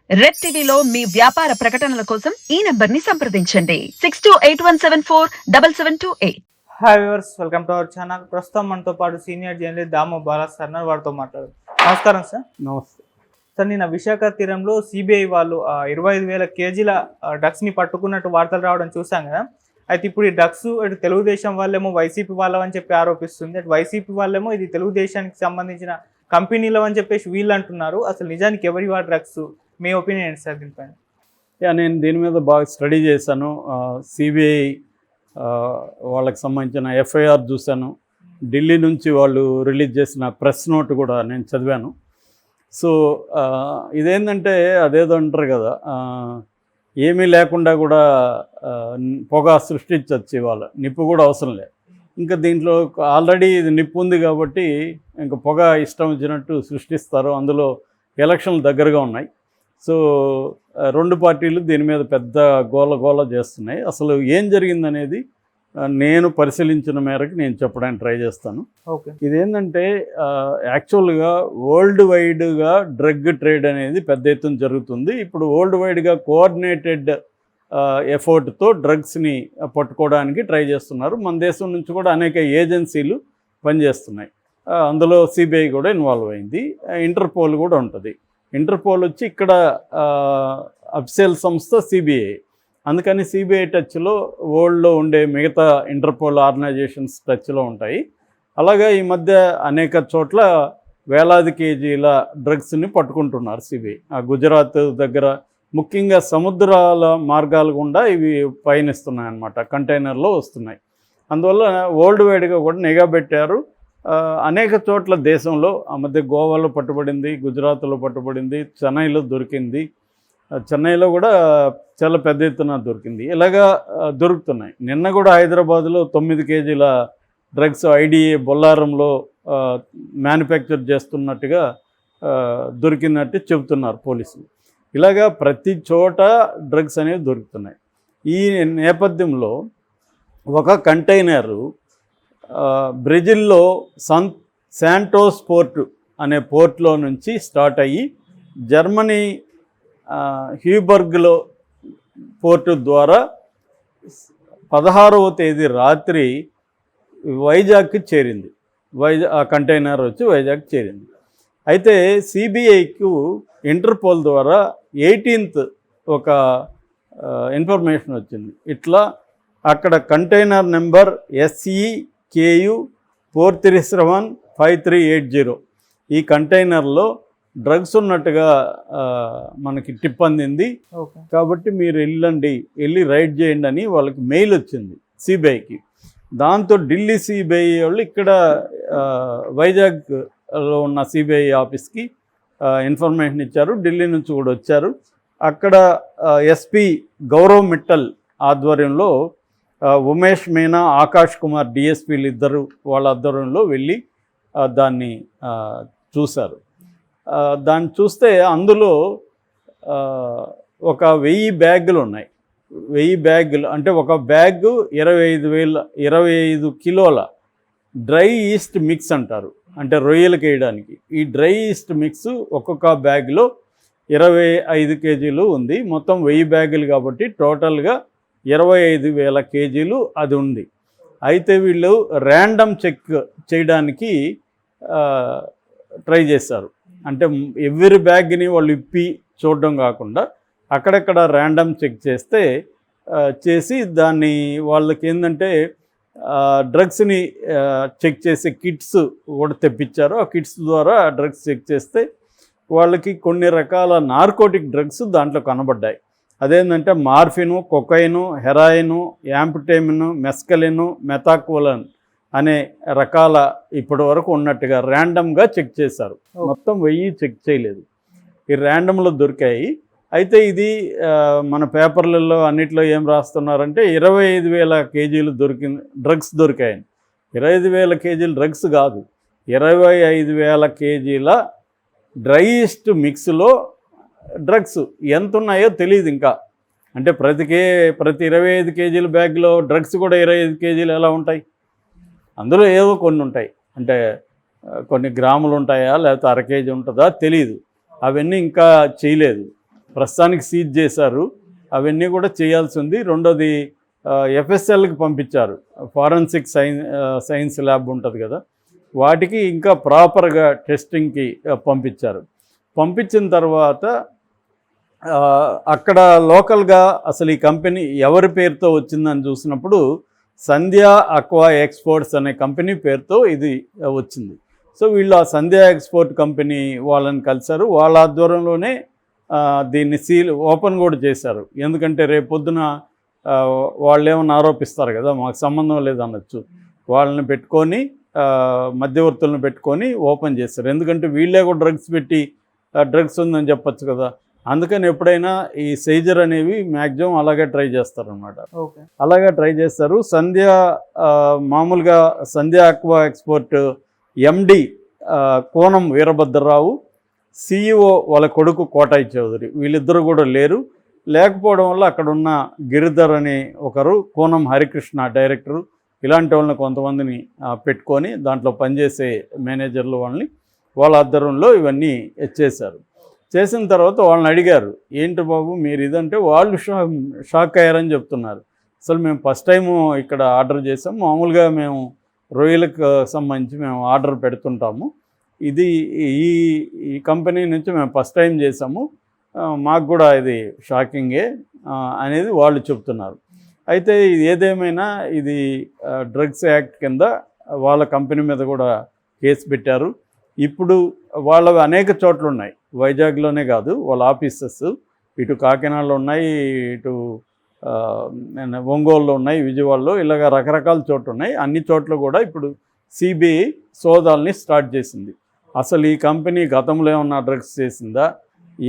Red టీవీలో మీ వ్యాపార ప్రకటనల కోసం ఈ నంబర్ ని సంప్రదించండి 6281747728. Hi viewers, welcome to our channel. ప్రస్తుతం మనతో పాటు సీనియర్ జర్నలిస్ట్ దాము బాలా సార్ వారితో మాట్లాడు. నమస్కారం సార్. నమస్తే సార్, నిన్న విశాఖ తీరంలో సిబిఐ వాళ్ళు 25,000 కేజీల డ్రగ్స్ని పట్టుకున్నట్టు వార్తలు రావడం చూసాం కదా. అయితే ఇప్పుడు ఈ డ్రగ్స్ అటు తెలుగుదేశం వాళ్ళేమో వైసీపీ వాళ్ళని చెప్పి ఆరోపిస్తుంది, అటు వైసీపీ వాళ్ళేమో ఇది తెలుగుదేశానికి సంబంధించిన కంపెనీలు అని చెప్పేసి వీళ్ళు అంటున్నారు. అసలు నిజానికి ఎవరి వా డ్రగ్స్? మీ ఒపీనియన్ ఏంటి సార్ దీనిపైన? నేను దీని మీద బాగా స్టడీ చేశాను. సిబిఐ వాళ్ళకి సంబంధించిన ఎఫ్ఐఆర్ చూశాను. ఢిల్లీ నుంచి వాళ్ళు రిలీజ్ చేసిన ప్రెస్ నోట్ కూడా నేను చదివాను. సో ఇదేంటంటే అదేదో అంటారు కదా, ఏమీ లేకుండా కూడా పొగ సృష్టించవచ్చు. ఇవాళ నిప్పు కూడా అవసరం లేదు. ఇంకా దీంట్లో ఆల్రెడీ ఇది నిప్పు ఉంది కాబట్టి ఇంకా పొగ ఇష్టం వచ్చినట్టు సృష్టిస్తారు. అందులో ఎలక్షన్లు దగ్గరగా ఉన్నాయి. సో రెండు పార్టీలు దీని మీద పెద్ద గోల చేస్తున్నాయి. అసలు ఏం జరిగిందనేది నేను పరిశీలించిన మేరకు నేను చెప్పడానికి ట్రై చేస్తాను. ఓకే, ఇదేంటంటే యాక్చువల్గా వరల్డ్ వైడ్గా డ్రగ్ ట్రేడ్ అనేది పెద్ద ఎత్తున జరుగుతుంది. ఇప్పుడు వరల్డ్ వైడ్గా కోఆర్డినేటెడ్ ఎఫర్ట్తో డ్రగ్స్ని పట్టుకోవడానికి ట్రై చేస్తున్నారు. మన దేశం నుంచి కూడా అనేక ఏజెన్సీలు పనిచేస్తున్నాయి. అందులో సిబిఐ కూడా ఇన్వాల్వ్ అయింది, ఇంటర్పోల్ కూడా ఉంటుంది. ఇంటర్పోల్ వచ్చి ఇక్కడ అఫీషియల్ సంస్థ సిబిఐ. అందుకని సిబిఐ టచ్లో వరల్డ్లో ఉండే మిగతా ఇంటర్పోల్ ఆర్గనైజేషన్స్ టచ్లో ఉంటాయి. అలాగే ఈ మధ్య అనేక చోట్ల వేలాది కేజీల డ్రగ్స్ని పట్టుకుంటున్నారు సిబిఐ. గుజరాత్ దగ్గర ముఖ్యంగా సముద్రాల మార్గాల గుండా ఇవి పయనిస్తున్నాయి అన్నమాట, కంటైనర్లో వస్తున్నాయి. అందువల్ల వరల్డ్ వైడ్గా కూడా నిఘా పెట్టారు. అనేక చోట్ల దేశంలో ఆ మధ్య గోవాలో పట్టుబడింది, గుజరాత్లో పట్టుబడింది, చెన్నైలో దొరికింది. చెన్నైలో కూడా చాలా పెద్ద ఎత్తున దొరికింది. ఇలాగా దొరుకుతున్నాయి. నిన్న కూడా హైదరాబాద్లో 9 కేజీల డ్రగ్స్ ఐడిఏ బొల్లారంలో మ్యానుఫ్యాక్చర్ చేస్తున్నట్టుగా దొరికినట్టు చెబుతున్నారు పోలీసులు. ఇలాగా ప్రతి చోట డ్రగ్స్ అనేవి దొరుకుతున్నాయి. ఈ నేపథ్యంలో ఒక కంటైనరు బ్రెజిల్లో శాంటోస్ పోర్ట్ అనే పోర్ట్లో నుంచి స్టార్ట్ అయ్యి జర్మనీ హ్యూబర్గ్లో పోర్టు ద్వారా 16వ తేదీ రాత్రి వైజాగ్కి చేరింది. ఆ కంటైనర్ వచ్చి వైజాగ్ చేరింది. అయితే సిబిఐకు ఇంటర్పోల్ ద్వారా 18th ఒక ఇన్ఫర్మేషన్ వచ్చింది. ఇట్లా అక్కడ కంటైనర్ నెంబర్ SEKU 4375380 ఈ కంటైనర్లో డ్రగ్స్ ఉన్నట్టుగా మనకి టిప్ అందింది. కాబట్టి మీరు వెళ్ళి రైడ్ చేయండి అని వాళ్ళకి మెయిల్ వచ్చింది సిబిఐకి. దాంతో ఢిల్లీ సిబిఐ వాళ్ళు ఇక్కడ వైజాగ్లో ఉన్న సిబిఐ ఆఫీస్కి ఇన్ఫర్మేషన్ ఇచ్చారు. ఢిల్లీ నుంచి కూడా వచ్చారు. అక్కడ ఎస్పీ గౌరవ్ మిట్టల్ ఆధ్వర్యంలో ఉమేష్ మీనా, ఆకాష్ కుమార్ డిఎస్పీలు ఇద్దరు వాళ్ళ ఆధ్వర్యంలో వెళ్ళి దాన్ని చూశారు. దాన్ని చూస్తే అందులో ఒక 1000 బ్యాగులు ఉన్నాయి. 1000 బ్యాగులు అంటే ఒక బ్యాగు 25 కిలోల డ్రై ఈస్ట్ మిక్స్ అంటారు, అంటే రొయ్యలకు వేయడానికి. ఈ డ్రై ఈస్ట్ మిక్స్ ఒక్కొక్క బ్యాగ్లో 25 కేజీలు ఉంది. మొత్తం 1000 బ్యాగులు కాబట్టి టోటల్గా 25,000 కేజీలు అది ఉంది. అయితే వీళ్ళు ర్యాండమ్ చెక్ చేయడానికి ట్రై చేశారు. అంటే ఎవ్రీ బ్యాగ్ని వాళ్ళు ఇప్పి చూడడం కాకుండా అక్కడక్కడ ర్యాండమ్ చెక్ చేసి దాన్ని వాళ్ళకి ఏంటంటే డ్రగ్స్ని చెక్ చేసే కిట్స్ కూడా తెప్పించారు. ఆ కిట్స్ ద్వారా డ్రగ్స్ చెక్ చేస్తే వాళ్ళకి కొన్ని రకాల నార్కోటిక్ డ్రగ్స్ దాంట్లో కనబడ్డాయి. అదేంటంటే మార్ఫిను, కొకైను, హెరాయిను, యాంపిటైమిన్, మెస్కలిను, మెథాక్వలన్ అనే రకాల ఇప్పటి వరకు ఉన్నట్టుగా ర్యాండమ్గా చెక్ చేశారు. మొత్తం 1000 చెక్ చేయలేదు, ఈ ర్యాండమ్లో దొరికాయి. అయితే ఇది మన పేపర్లలో అన్నిట్లో ఏం రాస్తున్నారంటే 25,000 కేజీలు డ్రగ్స్ దొరికాయని. 25,000 కేజీలు డ్రగ్స్ కాదు, 25,000 కేజీల డ్రైయెస్ట్ మిక్స్లో డ్రగ్స్ ఎంత ఉన్నాయో తెలియదు ఇంకా. అంటే ప్రతి 25 కేజీల బ్యాగ్లో డ్రగ్స్ కూడా 25 కేజీలు ఎలా ఉంటాయి? అందులో ఏవో కొన్ని ఉంటాయి, అంటే కొన్ని గ్రాములు ఉంటాయా లేకపోతే 1/2 కేజీ ఉంటుందా తెలియదు. అవన్నీ ఇంకా చేయలేదు. ప్రస్తుతానికి సీజ్ చేశారు. అవన్నీ కూడా చేయాల్సి ఉంది. రెండోది FSLకి పంపించారు, ఫారెన్సిక్ సైన్స్ ల్యాబ్ ఉంటుంది కదా, వాటికి ఇంకా ప్రాపర్గా టెస్టింగ్కి పంపించారు. పంపించిన తర్వాత అక్కడ లోకల్గా అసలు ఈ కంపెనీ ఎవరి పేరుతో వచ్చిందని చూసినప్పుడు సంధ్యా అక్వా ఎక్స్పోర్ట్స్ అనే కంపెనీ పేరుతో ఇది వచ్చింది. సో వీళ్ళు ఆ సంధ్యా ఎక్స్పోర్ట్ కంపెనీ వాళ్ళని కలిశారు. వాళ్ళ ఆధ్వర్యంలోనే దీన్ని ఓపెన్ కూడా చేశారు. ఎందుకంటే రేపు పొద్దున వాళ్ళు ఏమన్నా ఆరోపిస్తారు కదా, మాకు సంబంధం లేదనొచ్చు. వాళ్ళని పెట్టుకొని మధ్యవర్తులను పెట్టుకొని ఓపెన్ చేస్తారు. ఎందుకంటే వీళ్ళే కూడా డ్రగ్స్ ఉందని చెప్పచ్చు కదా. అందుకని ఎప్పుడైనా ఈ సైజర్ అనేవి మ్యాక్సిమం అలాగే ట్రై చేస్తారనమాట. అలాగే ట్రై చేస్తారు. మామూలుగా Sandhya aqua export MD Konam Veerabhadrarao, CEO వాళ్ళ కొడుకు కోటాయి చౌదరి, వీళ్ళిద్దరూ కూడా లేకపోవడం వల్ల అక్కడ ఉన్న గిరిధర్ అని ఒకరు, కోనం హరికృష్ణ డైరెక్టరు, ఇలాంటి వాళ్ళని కొంతమందిని పెట్టుకొని దాంట్లో పనిచేసే మేనేజర్లు వాళ్ళ ఆధ్వర్యంలో ఇవన్నీ చేశారు. చేసిన తర్వాత వాళ్ళని అడిగారు, ఏంటి బాబు మీరు ఇదంటే వాళ్ళు షాక్ అయ్యారని చెప్తున్నారు. అసలు మేము ఫస్ట్ టైము ఇక్కడ ఆర్డర్ చేసాం, మామూలుగా మేము రొయ్యలకు సంబంధించి మేము ఆర్డర్ పెడుతుంటాము, ఇది ఈ కంపెనీ నుంచి మేము ఫస్ట్ టైం చేసాము, మాకు కూడా ఇది షాకింగే అనేది వాళ్ళు చెప్తున్నారు. అయితే ఇది ఏదేమైనా ఇది డ్రగ్స్ యాక్ట్ కింద వాళ్ళ కంపెనీ మీద కూడా కేసు పెట్టారు. ఇప్పుడు వాళ్ళవి అనేక చోట్ల ఉన్నాయి, వైజాగ్లోనే కాదు, వాళ్ళ ఆఫీసెస్ ఇటు కాకినాడలో ఉన్నాయి, ఇటు ఒంగోలులో ఉన్నాయి, విజయవాడలో, ఇలాగ రకరకాల చోట్ల ఉన్నాయి. అన్ని చోట్ల కూడా ఇప్పుడు CBI సోదాల్ని స్టార్ట్ చేసింది. అసలు ఈ కంపెనీ గతంలో ఏమన్నా డ్రగ్స్ చేసిందా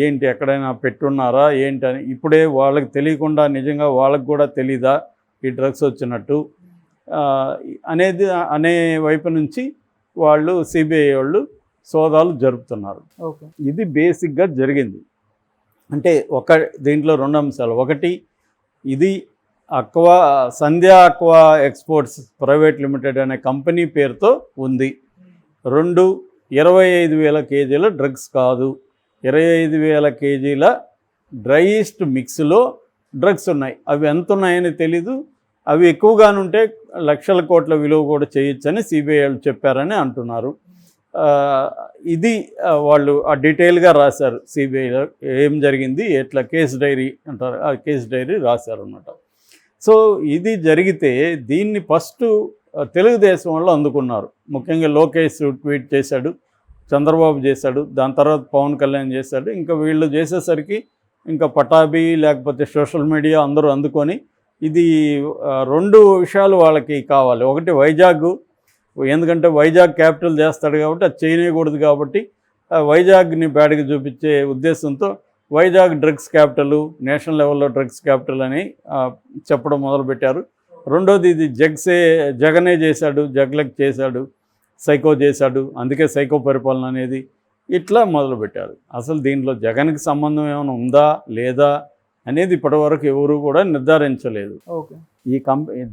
ఏంటి, ఎక్కడైనా పెట్టున్నారా ఏంటి అని ఇప్పుడే వాళ్ళకి తెలియకుండా నిజంగా వాళ్ళకి కూడా తెలీదా ఈ డ్రగ్స్ వచ్చినట్టు అనే వైపు నుంచి వాళ్ళు CBI వాళ్ళు సోదాలు జరుపుతున్నారు. ఇది బేసిక్గా జరిగింది. అంటే దీంట్లో 2 అంశాలు. ఒకటి, ఇది సంధ్యా అక్వా ఎక్స్పోర్ట్స్ ప్రైవేట్ లిమిటెడ్ అనే కంపెనీ పేరుతో ఉంది. 2, 25,000 కేజీల డ్రగ్స్ కాదు, 25,000 కేజీల డ్రైయెస్ట్ మిక్స్లో డ్రగ్స్ ఉన్నాయి. అవి ఎంత ఉన్నాయని తెలీదు, అవి ఎక్కువగానుంటే లక్షల కోట్ల విలువ కూడా చేయొచ్చని CBI వాళ్ళు చెప్పారని అంటున్నారు. ఇది వాళ్ళు డీటెయిల్గా రాశారు. CBIలో ఏం జరిగింది, ఎట్లా కేస్ డైరీ అంటారు, ఆ కేస్ డైరీ రాశారు అన్నమాట. సో ఇది జరిగితే దీన్ని ఫస్ట్ తెలుగుదేశం వాళ్ళు అందుకున్నారు. ముఖ్యంగా లోకేష్ ట్వీట్ చేశాడు, చంద్రబాబు చేశాడు, దాని తర్వాత పవన్ కళ్యాణ్ చేశాడు. ఇంకా వీళ్ళు చేసేసరికి ఇంకా పటాబీ లేకపోతే సోషల్ మీడియా అందరూ అందుకొని ఇది 2 విషయాలు వాళ్ళకి కావాలి. ఒకటి వైజాగ్, ఎందుకంటే వైజాగ్ క్యాపిటల్ చేస్తాడు కాబట్టి అది చేయకూడదు కాబట్టి వైజాగ్ని బ్యాడ్గా చూపించే ఉద్దేశంతో వైజాగ్ డ్రగ్స్ క్యాపిటల్, నేషనల్ లెవెల్లో డ్రగ్స్ క్యాపిటల్ అని చెప్పడం మొదలుపెట్టారు. రెండోది ఇది జగనే చేశాడు, జగ్లక్ చేశాడు, సైకో చేశాడు, అందుకే సైకో పరిపాలన అనేది ఇట్లా మొదలుపెట్టారు. అసలు దీంట్లో జగన్కి సంబంధం ఏమైనా ఉందా లేదా అనేది ఇప్పటివరకు ఎవరు కూడా నిర్ధారించలేదు. ఈ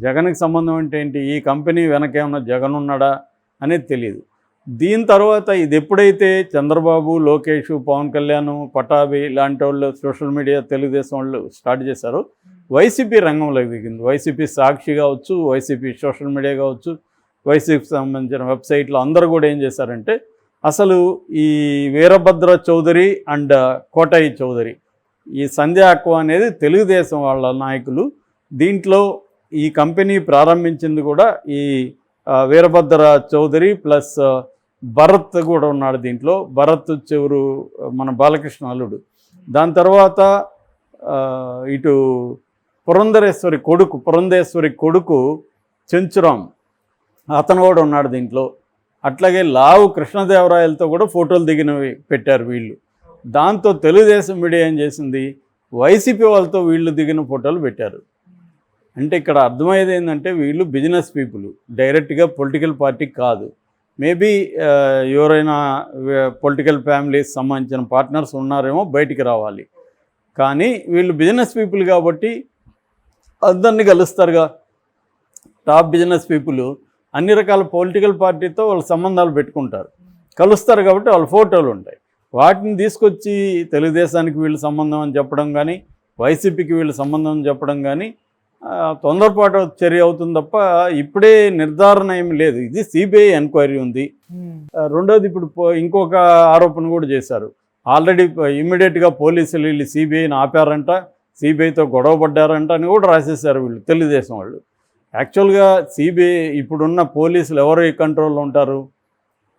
జగన్కి సంబంధం అంటే ఏంటి, ఈ కంపెనీ వెనక ఏమన్నా జగన్ ఉన్నాడా అనేది తెలియదు. దీని తర్వాత ఇది ఎప్పుడైతే చంద్రబాబు, లోకేష్, పవన్ కళ్యాణ్, పటాబి లాంటి వాళ్ళు సోషల్ మీడియా తెలుగుదేశం వాళ్ళు స్టార్ట్ చేశారో వైసీపీ రంగంలోకి దిగింది. వైసీపీ సాక్షి కావచ్చు, వైసీపీ సోషల్ మీడియా కావచ్చు, వైసీపీకి సంబంధించిన వెబ్సైట్లో అందరూ కూడా ఏం చేశారంటే అసలు ఈ వీరభద్ర చౌదరి అండ్ కోటాయి చౌదరి, ఈ సంధ్యా అక్వా అనేది తెలుగుదేశం వాళ్ళ నాయకులు. దీంట్లో ఈ కంపెనీ ప్రారంభించింది కూడా ఈ వీరభద్ర చౌదరి ప్లస్ భరత్ కూడా ఉన్నాడు దీంట్లో. భరత్ చెవురు మన బాలకృష్ణ అల్లుడు. దాని తర్వాత ఇటు పురంధేశ్వరి కొడుకు చెంచురాం, అతను కూడా ఉన్నాడు దీంట్లో. అట్లాగే లావు కృష్ణదేవరాయలతో కూడా ఫోటోలు దిగినవి పెట్టారు వీళ్ళు. దాంతో తెలుగుదేశం మీడియా ఏం చేసింది, వైసీపీ వాళ్ళతో వీళ్ళు దిగిన ఫోటోలు పెట్టారు. అంటే ఇక్కడ అర్థమయ్యేది ఏంటంటే వీళ్ళు బిజినెస్ పీపుల్, డైరెక్ట్గా పొలిటికల్ పార్టీ కాదు. మేబీ ఎవరైనా పొలిటికల్ ఫ్యామిలీస్ సంబంధించిన పార్ట్నర్స్ ఉన్నారేమో బయటికి రావాలి, కానీ వీళ్ళు బిజినెస్ పీపుల్ కాబట్టి అందరినీ కలుస్తారుగా. టాప్ బిజినెస్ పీపుల్ అన్ని రకాల పొలిటికల్ పార్టీతో వాళ్ళ సంబంధాలు పెట్టుకుంటారు, కలుస్తారు కాబట్టి వాళ్ళ ఫోటోలు ఉంటాయి. వాటిని తీసుకొచ్చి తెలుగుదేశానికి వీళ్ళు సంబంధం అని చెప్పడం కానీ, వైసీపీకి వీళ్ళు సంబంధం అని చెప్పడం కానీ తొందరపాటు చర్య అవుతుంది తప్ప ఇప్పుడే నిర్ధారణ ఏమి లేదు. ఇది సిబిఐ ఎంక్వైరీ ఉంది. రెండోది ఇప్పుడు ఇంకొక ఆరోపణ కూడా చేశారు. ఆల్రెడీ ఇమ్మీడియట్గా పోలీసులు వీళ్ళు సిబిఐని ఆపారంట, సిబిఐతో గొడవ పడ్డారంట అని కూడా రాసేసారు వీళ్ళు, తెలుగుదేశం వాళ్ళు. యాక్చువల్గా సిబిఐ ఇప్పుడున్న పోలీసులు ఎవరు కంట్రోల్లో ఉంటారు?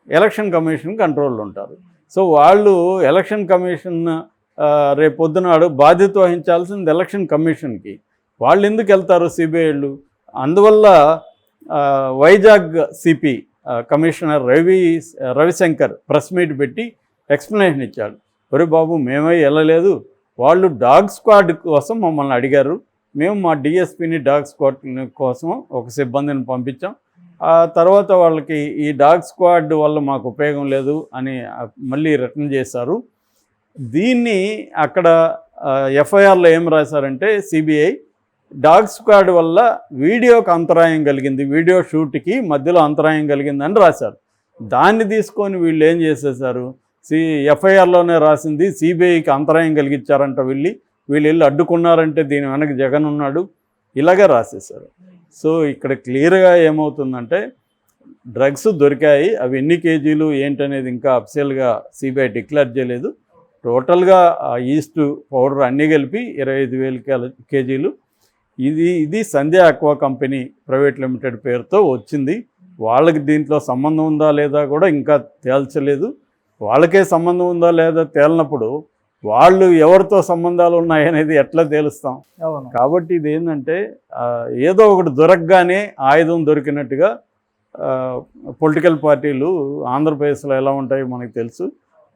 ఎలక్షన్ కమిషన్ కంట్రోల్లో ఉంటారు. సో వాళ్ళు ఎలక్షన్ కమిషన్ రేపొద్దునాడు బాధ్యత వహించాల్సింది ఎలక్షన్ కమిషన్కి. వాళ్ళు ఎందుకు వెళ్తారు సిబిఐలు? అందువల్ల Vizag CP commissioner Ravishankar press meet పెట్టి ఎక్స్ప్లెనేషన్ ఇచ్చాడు. ఒరే బాబు, మేమై వెళ్ళలేదు, వాళ్ళు డాగ్ స్క్వాడ్ కోసం మమ్మల్ని అడిగారు, మేము మా డిఎస్పిని డాగ్ స్క్వాడ్ కోసం ఒక సిబ్బందిని పంపించాం, ఆ తర్వాత వాళ్ళకి ఈ డాగ్ స్క్వాడ్ వల్ల మాకు ఉపయోగం లేదు అని మళ్ళీ రిటర్న్ చేశారు. దీన్ని అక్కడ ఎఫ్ఐఆర్లో ఏం రాశారంటే సిబిఐ డాగ్ స్క్వాడ్ వల్ల వీడియోకి అంతరాయం కలిగింది, వీడియో షూట్కి మధ్యలో అంతరాయం కలిగిందని రాశారు. దాన్ని తీసుకొని వీళ్ళు ఏం చేసేసారు, ఎఫ్ఐఆర్లోనే రాసింది సిబిఐకి అంతరాయం కలిగించారంట, వీళ్ళు అడ్డుకున్నారంటే దీని వెనక జగన్ ఉన్నాడు, ఇలాగే రాసేసారు. సో ఇక్కడ క్లియర్గా ఏమవుతుందంటే డ్రగ్స్ దొరికాయి, అవి ఎన్ని కేజీలు ఏంటనేది ఇంకా అఫిషియల్గా సిబిఐ డిక్లేర్ చేయలేదు. టోటల్గా ఈస్ట్ పౌడర్ అన్నీ కలిపి 25,000 కేజీలు. ఇది సంధ్యా అక్వా కంపెనీ ప్రైవేట్ లిమిటెడ్ పేరుతో వచ్చింది. వాళ్ళకి దీంట్లో సంబంధం ఉందా లేదా కూడా ఇంకా తేల్చలేదు. వాళ్ళకే సంబంధం ఉందా లేదా తేలినప్పుడు వాళ్ళు ఎవరితో సంబంధాలు ఉన్నాయనేది ఎట్లా తేలుస్తాం? కాబట్టి ఇది ఏంటంటే ఏదో ఒకటి దొరకగానే ఆయుధం దొరికినట్టుగా పొలిటికల్ పార్టీలు ఆంధ్రప్రదేశ్లో ఎలా ఉంటాయో మనకు తెలుసు.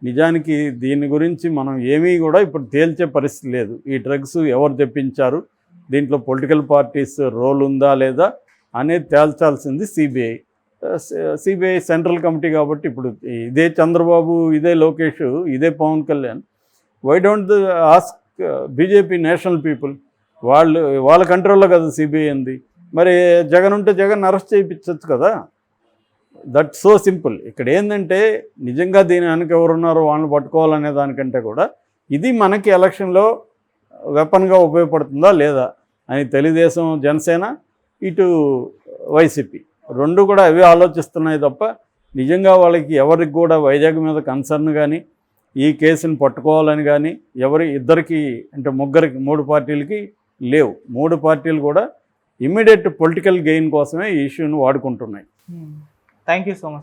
నిజానికి దీని గురించి మనం ఏమీ కూడా ఇప్పుడు తేల్చే పరిస్థితి లేదు. ఈ డ్రగ్స్ ఎవరు తెప్పించారు, దీంట్లో పొలిటికల్ పార్టీస్ రోల్ ఉందా లేదా అనేది తేల్చాల్సింది సిబిఐ. సిబిఐ సెంట్రల్ కమిటీ కాబట్టి ఇప్పుడు ఇదే చంద్రబాబు, ఇదే లోకేష్, ఇదే Pawan Kalyan, why don't ask BJP national people? వాళ్ళ కంట్రోల్లో కదా సిబిఐ ఉంది. మరి జగన్ ఉంటే జగన్ అరెస్ట్ చేయించవచ్చు కదా. That so simple. ఇక్కడ ఏంటంటే నిజంగా దీని వెనక ఎవరున్నారో వాళ్ళని పట్టుకోవాలనే దానికంటే కూడా ఇది మనకి ఎలక్షన్లో వెపన్గా ఉపయోగపడుతుందా లేదా అని తెలుగుదేశం, జనసేన, ఇటు వైసీపీ రెండు కూడా అవే ఆలోచిస్తున్నాయి తప్ప నిజంగా వాళ్ళకి ఎవరికి కూడా వైజాగ్ మీద కన్సర్న్ కానీ ఈ కేసుని పట్టుకోవాలని కానీ ఇద్దరికి అంటే ముగ్గురికి, 3 పార్టీలకి లేవు. 3 పార్టీలు కూడా ఇమ్మీడియట్ పొలిటికల్ గెయిన్ కోసమే ఈ ఇష్యూని వాడుకుంటున్నాయి. Thank you so much.